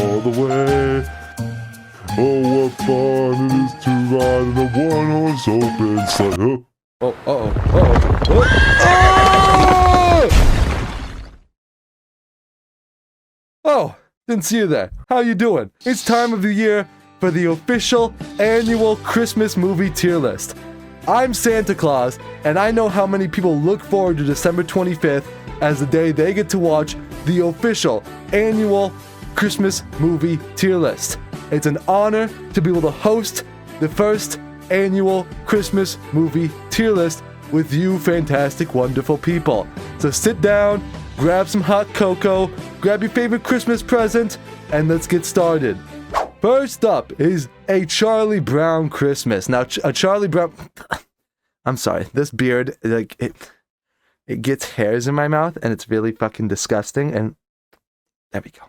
all the way. Oh, what fun it is to ride in a one-horse open sleigh. Oh, didn't see you there. How you doing? It's time of the year for the official annual Christmas movie tier list. I'm Santa Claus, and I know how many people look forward to December 25th as the day they get to watch the official annual Christmas movie tier list. It's an honor to be able to host the first annual Christmas movie tier list with you fantastic, wonderful people. So sit down, grab some hot cocoa, grab your favorite Christmas present, and let's get started. First up is A Charlie Brown Christmas. Now, a Charlie Brown... I'm sorry, this beard, like, it gets hairs in my mouth, and it's really fucking disgusting, and there we go.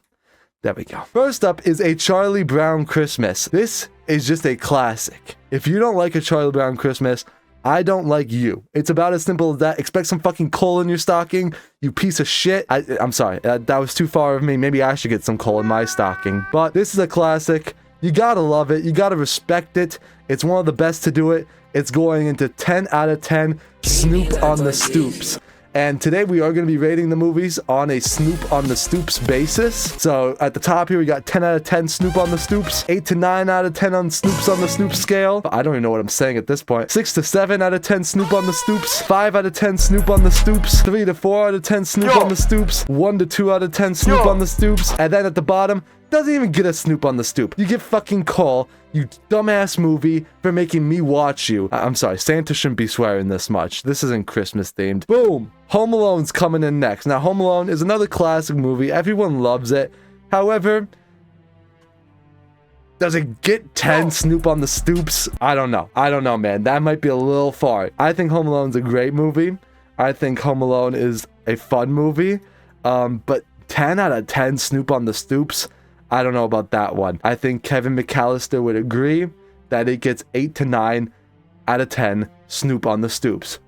There we go. First up is A Charlie Brown Christmas. This is just a classic. If you don't like A Charlie Brown Christmas, I don't like you. It's about as simple as that. Expect some fucking coal in your stocking, you piece of shit. I'm sorry, that was too far of me. Maybe I should get some coal in my stocking. But this is a classic. You gotta love it. You gotta respect it. It's one of the best to do it. It's going into 10 out of 10 Snoop on the Stoops. And today we are going to be rating the movies on a Snoop on the Stoops basis. So at the top here we got 10 out of 10 Snoop on the Stoops, 8 to 9 out of 10 on Snoops on the Stoops scale. I don't even know what I'm saying at this point. 6 to 7 out of 10 Snoop on the Stoops, 5 out of 10 Snoop on the Stoops, 3 to 4 out of 10 Snoop on the Stoops, 1 to 2 out of 10 Snoop on the Stoops. And then at the bottom, doesn't even get a Snoop on the Stoop. You get fucking call, you dumbass movie, for making me watch you. I'm sorry, Santa shouldn't be swearing this much. This isn't Christmas themed. Boom! Home Alone's coming in next. Now, Home Alone is another classic movie. Everyone loves it. However, does it get 10 Snoop on the Stoops? I don't know. I don't know, man. That might be a little far. I think Home Alone's a great movie. I think Home Alone is a fun movie. But 10 out of 10 Snoop on the Stoops? I don't know about that one. I think Kevin McAllister would agree that it gets 8 to 9 out of 10 Snoop on the Stoops.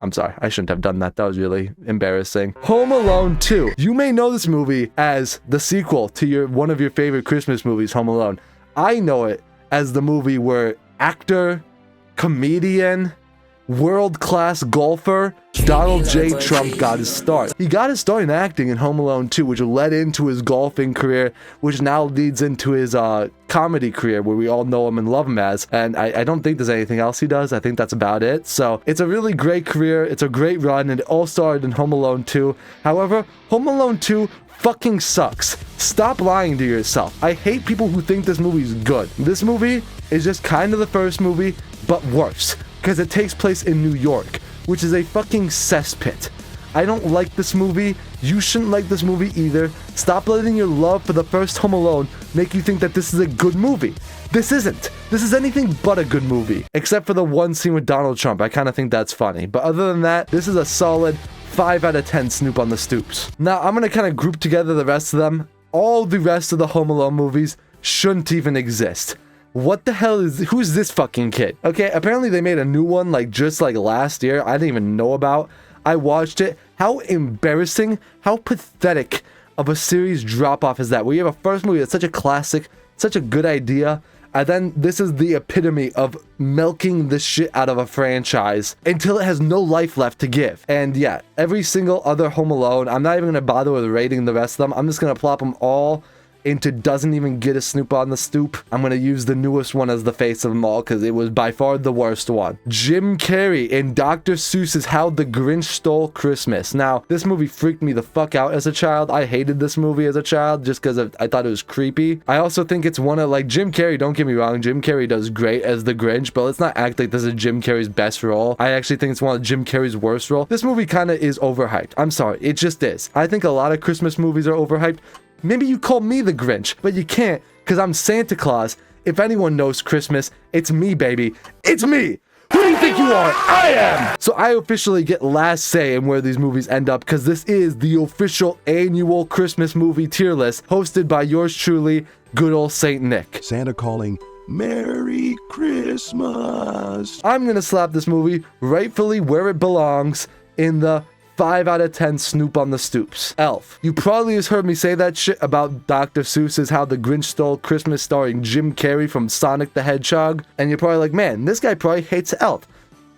I'm sorry, I shouldn't have done that. That was really embarrassing. Home Alone 2. You may know this movie as the sequel to one of your favorite Christmas movies, Home Alone. I know it as the movie where actor, comedian, world-class golfer Donald J. Trump got his start. He got his start in acting in Home Alone 2, which led into his golfing career, which now leads into his comedy career, where we all know him and love him as. And I don't think there's anything else he does. I think that's about it. So it's a really great career. It's a great run, and it all started in Home Alone 2. However, Home Alone 2 fucking sucks. Stop lying to yourself. I hate people who think this movie is good. This movie is just kind of the first movie, but worse, because it takes place in New York, which is a fucking cesspit. I don't like this movie. You shouldn't like this movie either. Stop letting your love for the first Home Alone make you think that this is a good movie. This isn't. This is anything but a good movie, except for the one scene with Donald Trump. I kind of think that's funny. But other than that, this is a solid 5 out of 10 Snoop on the Stoops. Now, I'm going to kind of group together the rest of them. All the rest of the Home Alone movies shouldn't even exist. What the hell who's this fucking kid? Okay, apparently they made a new one just last year. I didn't even know about. I watched it. How embarrassing, how pathetic of a series drop-off is that? Where you have a first movie that's such a classic, such a good idea, and then this is the epitome of milking the shit out of a franchise until it has no life left to give. And yeah, every single other Home Alone, I'm not even going to bother with rating the rest of them. I'm just going to plop them all into doesn't even get a Snoop on the Stoop. I'm going to use the newest one as the face of them all because it was by far the worst one. Jim Carrey in Dr. Seuss's How the Grinch Stole Christmas. Now, this movie freaked me the fuck out as a child. I hated this movie as a child just because I thought it was creepy. I also think it's one of, Jim Carrey, don't get me wrong, Jim Carrey does great as the Grinch, but let's not act like this is Jim Carrey's best role. I actually think it's one of Jim Carrey's worst role. This movie kind of is overhyped. I'm sorry, it just is. I think a lot of Christmas movies are overhyped. Maybe you call me the Grinch, but you can't, because I'm Santa Claus. If anyone knows Christmas, it's me, baby. It's me! Who do you think you are? I am! So I officially get last say in where these movies end up, because this is the official annual Christmas movie tier list, hosted by yours truly, good old Saint Nick. Santa calling, Merry Christmas! I'm gonna slap this movie rightfully where it belongs, in the 5 out of 10 Snoop on the Stoops. Elf. You probably just heard me say that shit about Dr. Seuss's How the Grinch Stole Christmas starring Jim Carrey from Sonic the Hedgehog. And you're probably like, man, this guy probably hates Elf.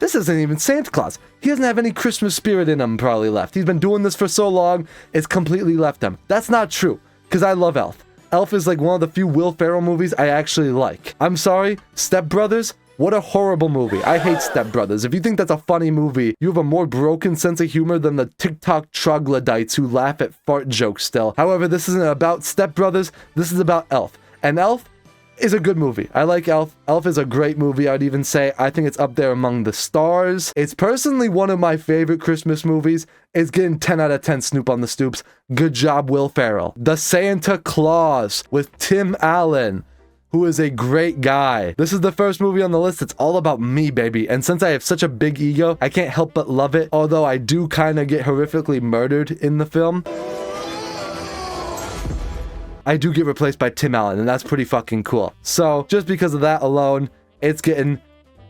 This isn't even Santa Claus. He doesn't have any Christmas spirit in him probably left. He's been doing this for so long, it's completely left him. That's not true, because I love Elf. Elf is like one of the few Will Ferrell movies I actually like. I'm sorry, Step Brothers? What a horrible movie. I hate Step Brothers. If you think that's a funny movie, you have a more broken sense of humor than the TikTok troglodytes who laugh at fart jokes still. However, this isn't about Step Brothers. This is about Elf. And Elf is a good movie. I like Elf. Elf is a great movie, I'd even say. I think it's up there among the stars. It's personally one of my favorite Christmas movies. It's getting 10 out of 10 Snoop on the Stoops. Good job, Will Ferrell. The Santa Claus with Tim Allen, who is a great guy. This is the first movie on the list that's all about me, baby. And since I have such a big ego, I can't help but love it, although I do kind of get horrifically murdered in the film. I do get replaced by Tim Allen, and that's pretty fucking cool. So, just because of that alone, it's getting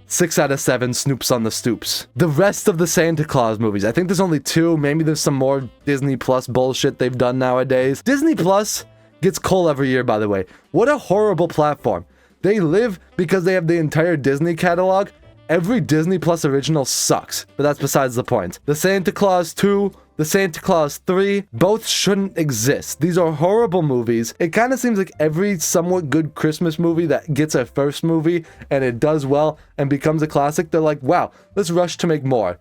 6 out of 7 Snoops on the Stoops. The rest of the Santa Claus movies, I think there's only 2, maybe there's some more Disney Plus bullshit they've done nowadays. Disney Plus gets coal every year, by the way. What a horrible platform. They live because they have the entire Disney catalog. Every Disney Plus original sucks, but that's besides the point. The Santa Claus 2, the Santa Claus 3, both shouldn't exist. These are horrible movies. It kind of seems like every somewhat good Christmas movie that gets a first movie and it does well and becomes a classic, they're like, wow, let's rush to make more.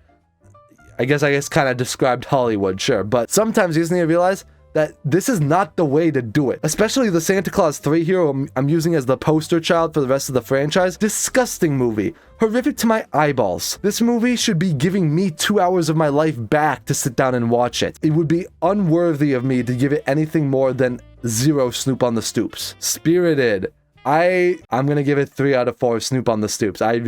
I guess kind of described Hollywood, sure, but sometimes you just need to realize that this is not the way to do it. Especially the Santa Claus 3 here, I'm using as the poster child for the rest of the franchise. Disgusting movie. Horrific to my eyeballs. This movie should be giving me 2 hours of my life back to sit down and watch it. It would be unworthy of me to give it anything more than 0 Snoop on the Stoops. Spirited. I'm gonna give it 3 out of 4 Snoop on the Stoops. I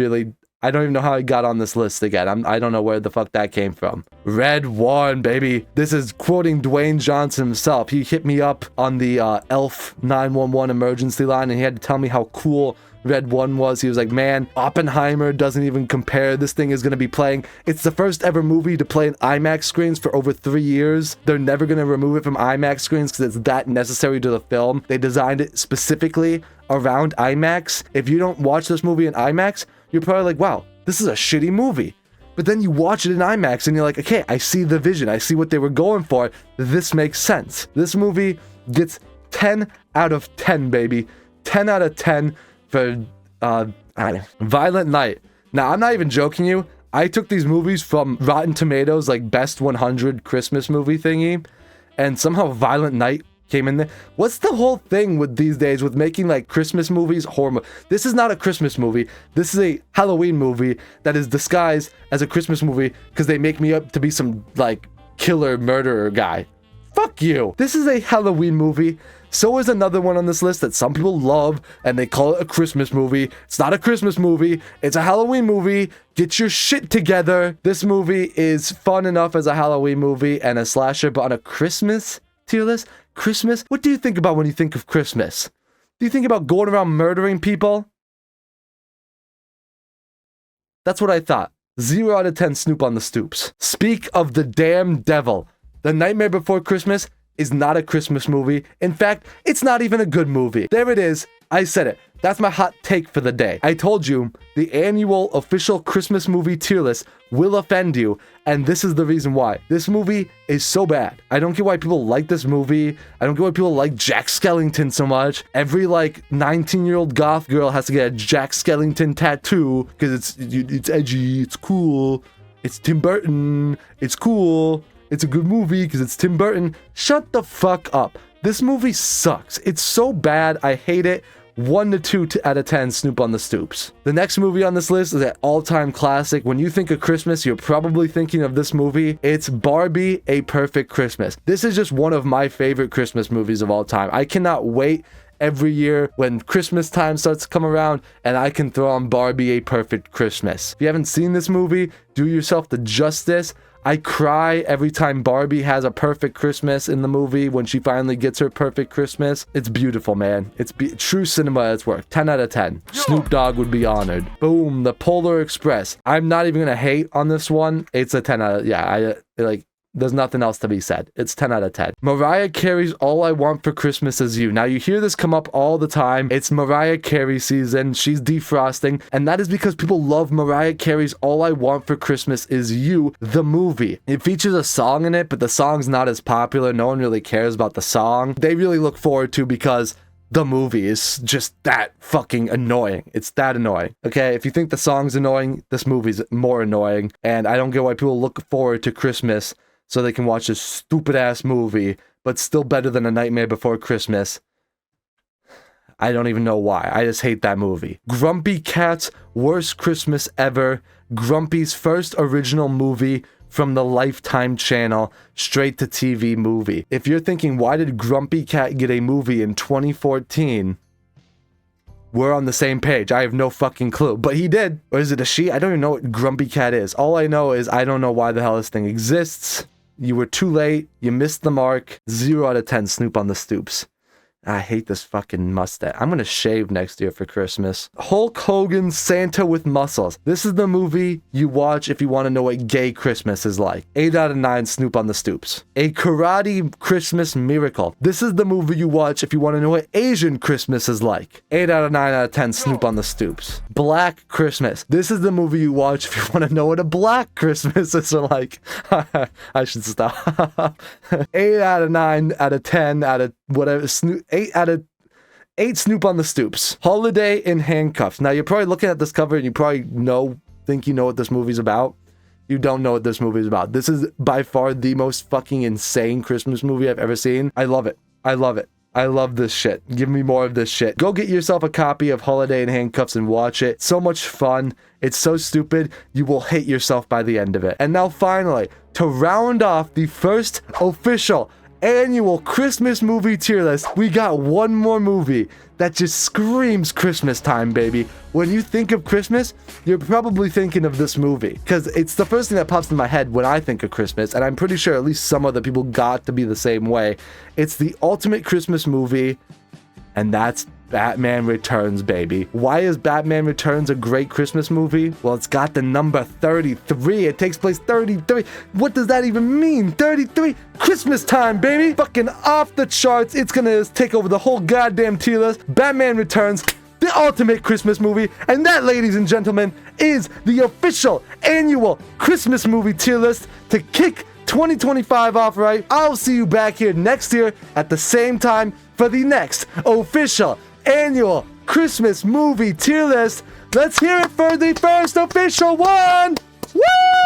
don't even know how I got on this list again. I don't know where the fuck that came from. Red One, baby. This is quoting Dwayne Johnson himself. He hit me up on the Elf 911 emergency line, and he had to tell me how cool Red One was. He was like, man, Oppenheimer doesn't even compare. This thing is going to be playing. It's the first ever movie to play in IMAX screens for over 3 years. They're never going to remove it from IMAX screens because it's that necessary to the film. They designed it specifically around IMAX. If you don't watch this movie in IMAX, you're probably like, wow, this is a shitty movie. But then you watch it in IMAX and you're like, okay, I see the vision. I see what they were going for. This makes sense. This movie gets 10 out of 10, baby. 10 out of 10 for Violent Night. Now, I'm not even joking you. I took these movies from Rotten Tomatoes, like best 100 Christmas movie thingy, and somehow Violent Night came in there. What's the whole thing with these days with making like Christmas movies horror? This is not a Christmas movie. This is a Halloween movie that is disguised as a Christmas movie because they make me up to be some like killer murderer guy. Fuck you. This is a Halloween movie. So is another one on this list that some people love and they call it a Christmas movie. It's not a Christmas movie. It's a Halloween movie. Get your shit together. This movie is fun enough as a Halloween movie and a slasher, but on a Christmas tier list, Christmas? What do you think about when you think of Christmas? Do you think about going around murdering people? That's what I thought. 0 out of 10 Snoop on the Stoops. Speak of the damn devil. The Nightmare Before Christmas is not a Christmas movie. In fact, it's not even a good movie. There it is. I said it. That's my hot take for the day. I told you, the annual official Christmas movie tier list will offend you, and this is the reason why. This movie is so bad. I don't get why people like this movie. I don't get why people like Jack Skellington so much. Every, like, 19-year-old goth girl has to get a Jack Skellington tattoo, because it's edgy, it's cool, it's Tim Burton, it's cool, it's a good movie because it's Tim Burton. Shut the fuck up. This movie sucks. It's so bad, I hate it. 1 to 2 out of 10 Snoop on the Stoops. The next movie on this list is an all-time classic. When you think of Christmas, you're probably thinking of this movie. It's Barbie: A Perfect Christmas. This is just one of my favorite Christmas movies of all time. I cannot wait every year when Christmas time starts to come around and I can throw on Barbie: A Perfect Christmas. If you haven't seen this movie, do yourself the justice. I cry every time Barbie has a perfect Christmas in the movie when she finally gets her perfect Christmas. It's beautiful, man. It's true cinema at its work. 10 out of 10. Snoop Dogg would be honored. Boom, The Polar Express. I'm not even gonna hate on this one. It's a 10 out of, yeah, There's nothing else to be said. It's 10 out of 10. Mariah Carey's All I Want for Christmas Is You. Now, you hear this come up all the time. It's Mariah Carey season. She's defrosting. And that is because people love Mariah Carey's All I Want for Christmas Is You, the movie. It features a song in it, but the song's not as popular. No one really cares about the song. They really look forward to because the movie is just that fucking annoying. It's that annoying. Okay, if you think the song's annoying, this movie's more annoying. And I don't get why people look forward to Christmas so they can watch this stupid-ass movie, but still better than A Nightmare Before Christmas. I don't even know why. I just hate that movie. Grumpy Cat's Worst Christmas Ever. Grumpy's first original movie from the Lifetime channel, straight to TV movie. If you're thinking, why did Grumpy Cat get a movie in 2014? We're on the same page. I have no fucking clue. But he did. Or is it a she? I don't even know what Grumpy Cat is. All I know is I don't know why the hell this thing exists. You were too late. You missed the mark. 0 out of 10 Snoop on the Stoops. I hate this fucking mustache. I'm gonna shave next year for Christmas. Hulk Hogan's Santa with Muscles. This is the movie you watch if you want to know what gay Christmas is like. 8 out of 9 Snoop on the Stoops. A Karate Christmas Miracle. This is the movie you watch if you want to know what Asian Christmas is like. 8 out of 9 out of 10 Snoop on the Stoops. Black Christmas. This is the movie you watch if you want to know what a black Christmas is like. I should stop. 8 out of 9 out of 10 out of whatever. 8 out of 8 Snoop on the Stoops. Holiday in Handcuffs. Now, you're probably looking at this cover and you probably think you know what this movie's about. You don't know what this movie's about. This is by far the most fucking insane Christmas movie I've ever seen. I love it. I love it. I love this shit. Give me more of this shit. Go get yourself a copy of Holiday in Handcuffs and watch it. So much fun. It's so stupid, you will hate yourself by the end of it. And now finally, to round off the first official annual Christmas movie tier list, we got one more movie that just screams Christmas time, baby. When you think of Christmas, you're probably thinking of this movie because it's the first thing that pops in my head when I think of Christmas, and I'm pretty sure at least some other people got to be the same way. It's the ultimate Christmas movie, and that's Batman Returns, baby. Why is Batman Returns a great Christmas movie? Well, it's got the number 33. It takes place 33. What does that even mean? 33? Christmas time, baby. Fucking off the charts. It's gonna take over the whole goddamn tier list. Batman Returns, the ultimate Christmas movie. And that, ladies and gentlemen, is the official annual Christmas movie tier list to kick 2025 off right. I'll see you back here next year at the same time for the next official annual Christmas movie tier list. Let's hear it for the first official one. Woo!